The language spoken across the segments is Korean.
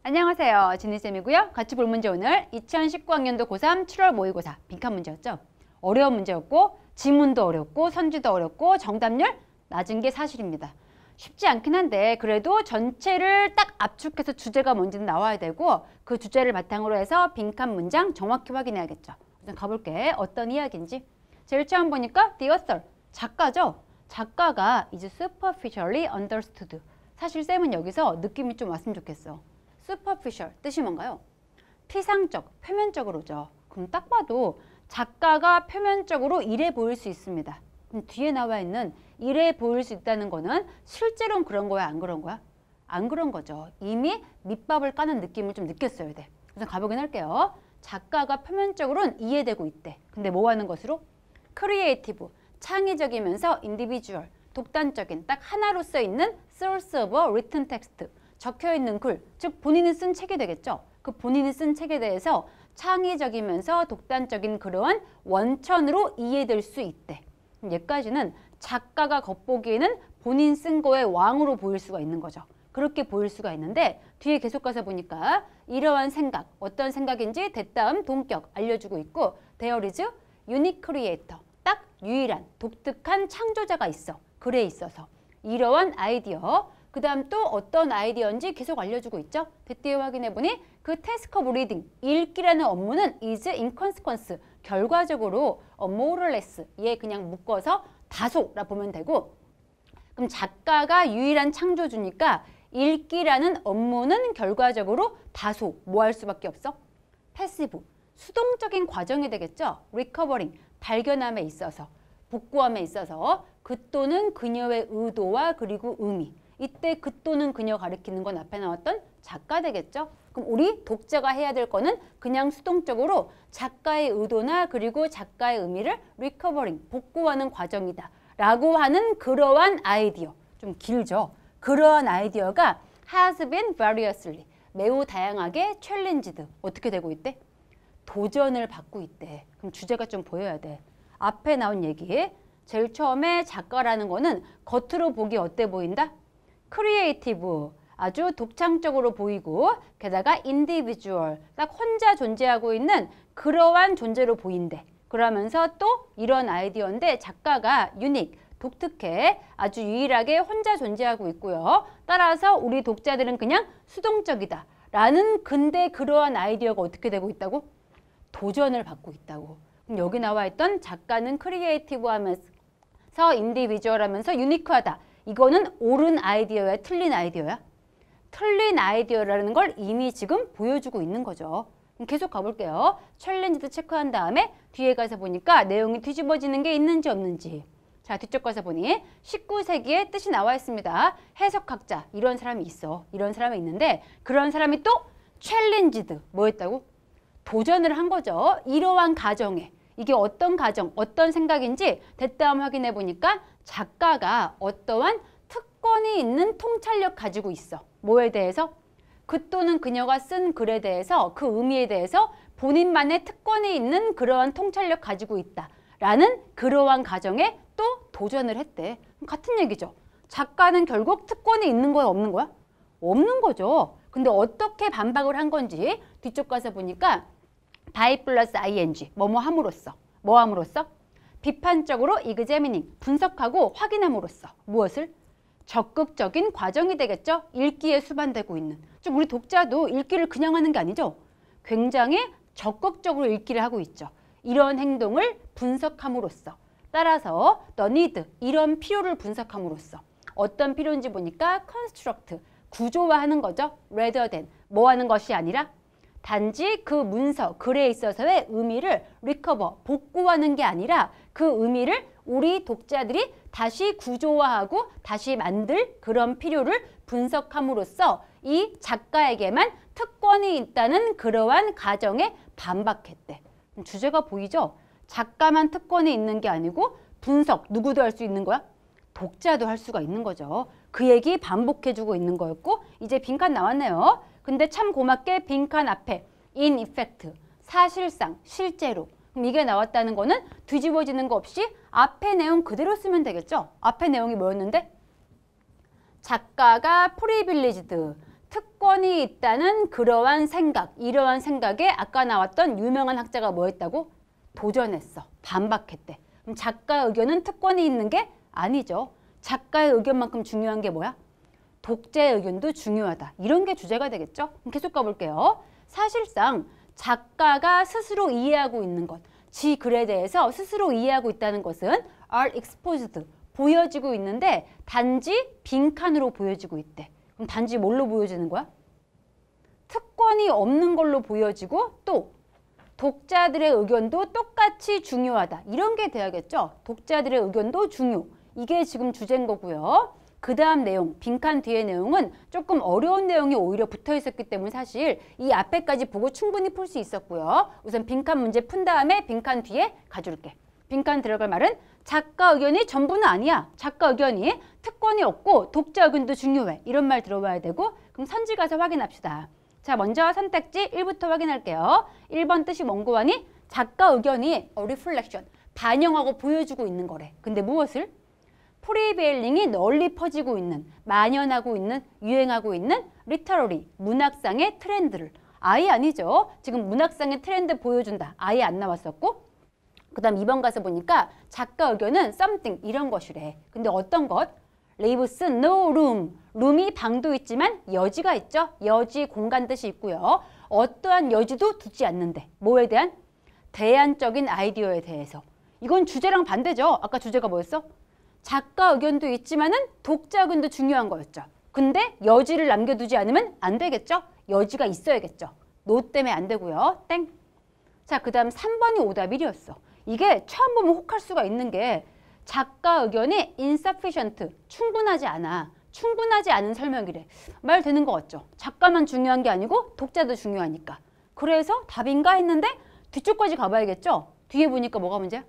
안녕하세요. 지니쌤이고요. 같이 볼 문제 오늘 2019학년도 고3 7월 모의고사 빈칸 문제였죠. 어려운 문제였고 지문도 어렵고 선지도 어렵고 정답률 낮은 게 사실입니다. 쉽지 않긴 한데 그래도 전체를 딱 압축해서 주제가 뭔지는 나와야 되고 그 주제를 바탕으로 해서 빈칸 문장 정확히 확인해야겠죠. 우선 가볼게. 어떤 이야기인지. 제일 처음 보니까 the author, 작가죠. 작가가 is superficially understood. 사실 쌤은 여기서 느낌이 좀 왔으면 좋겠어. superficial 뜻이 뭔가요? 피상적, 표면적으로죠. 그럼 딱 봐도 작가가 표면적으로 이래 보일 수 있습니다. 그럼 뒤에 나와 있는 이래 보일 수 있다는 거는 실제로는 그런 거야, 안 그런 거야? 안 그런 거죠. 이미 밑밥을 까는 느낌을 좀 느꼈어야 돼. 우선 가보긴 할게요. 작가가 표면적으로는 이해되고 있대. 근데 뭐 하는 것으로? 크리에이티브, 창의적이면서 인디비주얼, 독단적인 딱 하나로 써 있는 source of a written text. 적혀있는 글, 즉 본인이 쓴 책이 되겠죠. 그 본인이 쓴 책에 대해서 창의적이면서 독단적인 그러한 원천으로 이해될 수 있대. 여기까지는 작가가 겉보기에는 본인 쓴 거의 왕으로 보일 수가 있는 거죠. 그렇게 보일 수가 있는데 뒤에 계속 가서 보니까 이러한 생각, 어떤 생각인지 대다음 동격 알려주고 있고 There is unique creator, 딱 유일한 독특한 창조자가 있어. 글에 있어서 이러한 아이디어 그 다음 또 어떤 아이디어인지 계속 알려주고 있죠. 뒤에 확인해보니 그 task of reading, 읽기라는 업무는 is in consequence, 결과적으로 more or less, 얘 그냥 묶어서 다소라 보면 되고 그럼 작가가 유일한 창조주니까 읽기라는 업무는 결과적으로 다소 뭐 할 수밖에 없어? 패시브, 수동적인 과정이 되겠죠. recovering, 발견함에 있어서, 복구함에 있어서 그 또는 그녀의 의도와 그리고 의미 이때 그 또는 그녀 가리키는 건 앞에 나왔던 작가 되겠죠? 그럼 우리 독자가 해야 될 거는 그냥 수동적으로 작가의 의도나 그리고 작가의 의미를 리커버링, 복구하는 과정이다 라고 하는 그러한 아이디어, 좀 길죠? 그러한 아이디어가 has been variously, 매우 다양하게 challenged, 어떻게 되고 있대? 도전을 받고 있대. 그럼 주제가 좀 보여야 돼. 앞에 나온 얘기, 제일 처음에 작가라는 거는 겉으로 보기 어때 보인다? 크리에이티브, 아주 독창적으로 보이고 게다가 인디비주얼, 딱 혼자 존재하고 있는 그러한 존재로 보인대. 그러면서 또 이런 아이디어인데 작가가 유닉, 독특해, 아주 유일하게 혼자 존재하고 있고요. 따라서 우리 독자들은 그냥 수동적이다 라는 근데 그러한 아이디어가 어떻게 되고 있다고? 도전을 받고 있다고. 그럼 여기 나와 있던 작가는 크리에이티브 하면서 인디비주얼 하면서 유니크하다. 이거는 옳은 아이디어야, 틀린 아이디어야? 틀린 아이디어라는 걸 이미 지금 보여주고 있는 거죠. 계속 가볼게요. 챌린지도 체크한 다음에 뒤에 가서 보니까 내용이 뒤집어지는 게 있는지 없는지. 자, 뒤쪽 가서 보니 19세기에 뜻이 나와 있습니다. 해석학자, 이런 사람이 있어. 이런 사람이 있는데 그런 사람이 또 챌린지드, 뭐 했다고? 도전을 한 거죠. 이러한 가정에. 이게 어떤 가정, 어떤 생각인지 대다음 확인해 보니까 작가가 어떠한 특권이 있는 통찰력 가지고 있어. 뭐에 대해서? 그 또는 그녀가 쓴 글에 대해서 그 의미에 대해서 본인만의 특권이 있는 그러한 통찰력 가지고 있다. 라는 그러한 가정에 또 도전을 했대. 같은 얘기죠. 작가는 결국 특권이 있는 거야, 없는 거야? 없는 거죠. 근데 어떻게 반박을 한 건지 뒤쪽 가서 보니까 by 플러스 ing, 뭐뭐 함으로써. 뭐 함으로써? 비판적으로 examining, 분석하고 확인함으로써. 무엇을? 적극적인 과정이 되겠죠? 읽기에 수반되고 있는. 좀 우리 독자도 읽기를 그냥 하는 게 아니죠? 굉장히 적극적으로 읽기를 하고 있죠. 이런 행동을 분석함으로써. 따라서 the need, 이런 필요를 분석함으로써. 어떤 필요인지 보니까 construct, 구조화하는 거죠. rather than, 뭐 하는 것이 아니라 단지 그 문서, 글에 있어서의 의미를 recover, 복구하는 게 아니라 그 의미를 우리 독자들이 다시 구조화하고 다시 만들 그런 필요를 분석함으로써 이 작가에게만 특권이 있다는 그러한 가정에 반박했대. 주제가 보이죠? 작가만 특권이 있는 게 아니고 분석, 누구도 할 수 있는 거야? 독자도 할 수가 있는 거죠. 그 얘기 반복해주고 있는 거였고 이제 빈칸 나왔네요. 근데 참 고맙게 빈칸 앞에 in effect, 사실상, 실제로 그럼 이게 나왔다는 거는 뒤집어지는 거 없이 앞에 내용 그대로 쓰면 되겠죠? 앞에 내용이 뭐였는데? 작가가 프리빌리지드, 특권이 있다는 그러한 생각, 이러한 생각에 아까 나왔던 유명한 학자가 뭐였다고? 도전했어. 반박했대. 그럼 작가의 의견은 특권이 있는 게 아니죠. 작가의 의견만큼 중요한 게 뭐야? 독자의 의견도 중요하다. 이런 게 주제가 되겠죠? 그럼 계속 가볼게요. 사실상 작가가 스스로 이해하고 있는 것, 지 글에 대해서 스스로 이해하고 있다는 것은 are exposed, 보여지고 있는데 단지 빈칸으로 보여지고 있대. 그럼 단지 뭘로 보여지는 거야? 특권이 없는 걸로 보여지고 또 독자들의 의견도 똑같이 중요하다. 이런 게 돼야겠죠? 독자들의 의견도 중요. 이게 지금 주제인 거고요. 그 다음 내용, 빈칸 뒤의 내용은 조금 어려운 내용이 오히려 붙어 있었기 때문에 사실 이 앞에까지 보고 충분히 풀 수 있었고요. 우선 빈칸 문제 푼 다음에 빈칸 뒤에 가줄게. 빈칸 들어갈 말은 작가 의견이 전부는 아니야. 작가 의견이 특권이 없고 독자 의견도 중요해. 이런 말 들어봐야 되고 그럼 선지 가서 확인합시다. 자, 먼저 선택지 1부터 확인할게요. 1번 뜻이 뭔고 하니? 작가 의견이 reflection, 반영하고 보여주고 있는 거래. 근데 무엇을? 프리베일링이 널리 퍼지고 있는, 만연하고 있는, 유행하고 있는 리터러리, 문학상의 트렌드를. 아예 아니죠. 지금 문학상의 트렌드 보여준다. 아예 안 나왔었고 그 다음 2번 가서 보니까 작가 의견은 something 이런 것이래. 근데 어떤 것? leaves no room. 룸이 방도 있지만 여지가 있죠. 여지 공간 뜻이 있고요. 어떠한 여지도 두지 않는데. 뭐에 대한? 대안적인 아이디어에 대해서. 이건 주제랑 반대죠. 아까 주제가 뭐였어? 작가 의견도 있지만은 독자 의견도 중요한 거였죠. 근데 여지를 남겨두지 않으면 안 되겠죠. 여지가 있어야겠죠. 노 때문에 안 되고요. 땡. 자, 그 다음 3번이 오답 1이었어. 이게 처음 보면 혹할 수가 있는 게 작가 의견이 insufficient, 충분하지 않아. 충분하지 않은 설명이래. 말 되는 거 같죠? 작가만 중요한 게 아니고 독자도 중요하니까. 그래서 답인가 했는데 뒤쪽까지 가봐야겠죠? 뒤에 보니까 뭐가 문제야?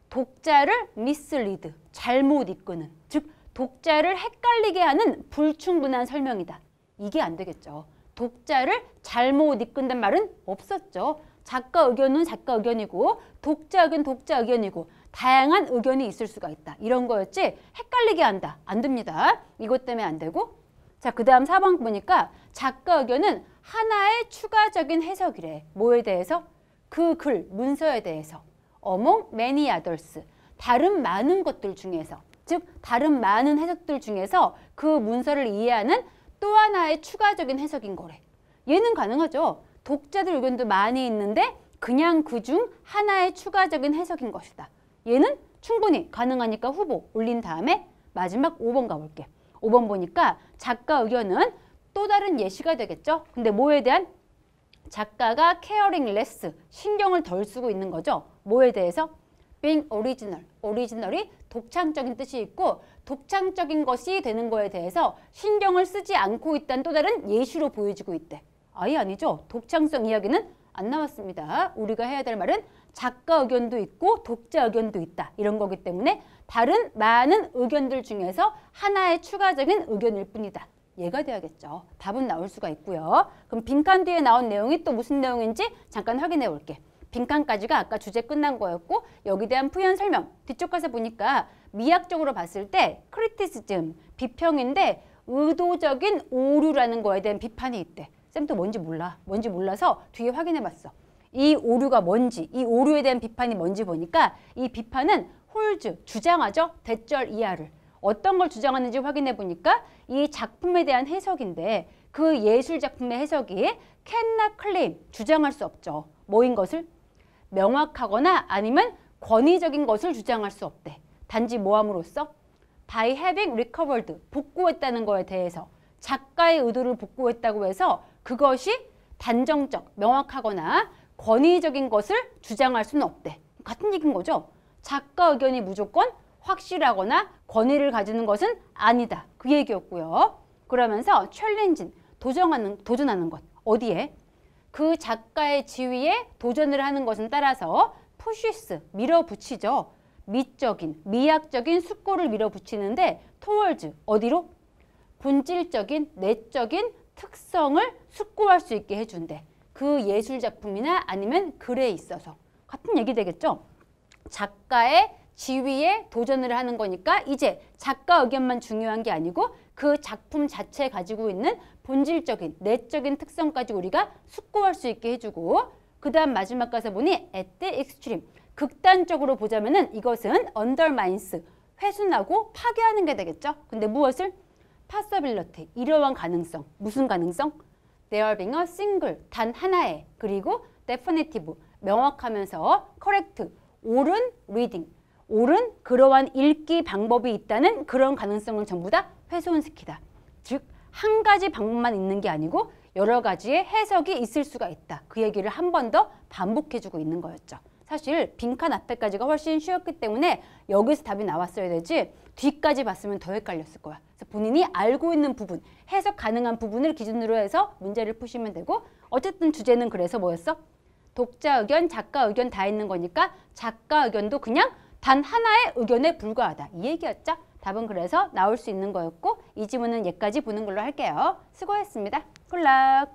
독자를 mislead, 잘못 이끄는, 즉 독자를 헷갈리게 하는 불충분한 설명이다. 이게 안 되겠죠. 독자를 잘못 이끈단 말은 없었죠. 작가 의견은 작가 의견이고 독자 의견 독자 의견이고 다양한 의견이 있을 수가 있다. 이런 거였지 헷갈리게 한다. 안 됩니다. 이것 때문에 안 되고. 자, 그 다음 4번 보니까 작가 의견은 하나의 추가적인 해석이래. 뭐에 대해서? 그 글, 문서에 대해서. among many others. 다른 많은 것들 중에서. 즉 다른 많은 해석들 중에서 그 문서를 이해하는 또 하나의 추가적인 해석인 거래. 얘는 가능하죠. 독자들 의견도 많이 있는데 그냥 그중 하나의 추가적인 해석인 것이다. 얘는 충분히 가능하니까 후보 올린 다음에 마지막 5번 가볼게. 5번 보니까 작가 의견은 또 다른 예시가 되겠죠. 근데 뭐에 대한? 작가가 caring less, 신경을 덜 쓰고 있는 거죠. 뭐에 대해서? being original, original이 독창적인 뜻이 있고 독창적인 것이 되는 거에 대해서 신경을 쓰지 않고 있다는 또 다른 예시로 보여지고 있대. 아예 아니죠. 독창성 이야기는 안 나왔습니다. 우리가 해야 될 말은 작가 의견도 있고 독자 의견도 있다. 이런 거기 때문에 다른 많은 의견들 중에서 하나의 추가적인 의견일 뿐이다. 얘가 돼야겠죠. 답은 나올 수가 있고요. 그럼 빈칸 뒤에 나온 내용이 또 무슨 내용인지 잠깐 확인해 볼게. 빈칸까지가 아까 주제 끝난 거였고 여기 대한 표현 설명. 뒤쪽 가서 보니까 미학적으로 봤을 때 크리티시즘, 비평인데 의도적인 오류라는 거에 대한 비판이 있대. 쌤도 뭔지 몰라. 뭔지 몰라서 뒤에 확인해 봤어. 이 오류가 뭔지, 이 오류에 대한 비판이 뭔지 보니까 이 비판은 홀즈, 주장하죠. 대절 이하를. 어떤 걸 주장하는지 확인해 보니까 이 작품에 대한 해석인데 그 예술 작품의 해석이 cannot claim, 주장할 수 없죠. 뭐인 것을? 명확하거나 아니면 권위적인 것을 주장할 수 없대. 단지 뭐함으로써? by having recovered, 복구했다는 거에 대해서 작가의 의도를 복구했다고 해서 그것이 단정적, 명확하거나 권위적인 것을 주장할 수는 없대. 같은 얘기인 거죠. 작가 의견이 무조건 확실하거나 권위를 가지는 것은 아니다. 그 얘기였고요. 그러면서 챌린징, 도전하는 것. 어디에? 그 작가의 지위에 도전을 하는 것은 따라서 푸시스, 밀어붙이죠. 미적인, 미학적인 숙고를 밀어붙이는데 towards, 어디로? 본질적인, 내적인 특성을 숙고할 수 있게 해준대. 그 예술 작품이나 아니면 글에 있어서. 같은 얘기 되겠죠? 작가의 지위에 도전을 하는 거니까 이제 작가 의견만 중요한 게 아니고 그 작품 자체에 가지고 있는 본질적인, 내적인 특성까지 우리가 숙고할 수 있게 해주고 그 다음 마지막 가서 보니 at the extreme, 극단적으로 보자면은 이것은 undermines, 훼손하고 파괴하는 게 되겠죠. 근데 무엇을? possibility, 이러한 가능성. 무슨 가능성? there being a single, 단 하나의, 그리고 definitive, 명확하면서 correct, 옳은 reading, 옳은 그러한 읽기 방법이 있다는 그런 가능성을 전부 다 훼손시키다. 즉, 한 가지 방법만 있는 게 아니고 여러 가지의 해석이 있을 수가 있다. 그 얘기를 한 번 더 반복해주고 있는 거였죠. 사실 빈칸 앞에까지가 훨씬 쉬웠기 때문에 여기서 답이 나왔어야 되지 뒤까지 봤으면 더 헷갈렸을 거야. 그래서 본인이 알고 있는 부분, 해석 가능한 부분을 기준으로 해서 문제를 푸시면 되고 어쨌든 주제는 그래서 뭐였어? 독자 의견, 작가 의견 다 있는 거니까 작가 의견도 그냥 단 하나의 의견에 불과하다. 이 얘기였죠. 답은 그래서 나올 수 있는 거였고 이 지문은 여기까지 보는 걸로 할게요. 수고했습니다. 굿락!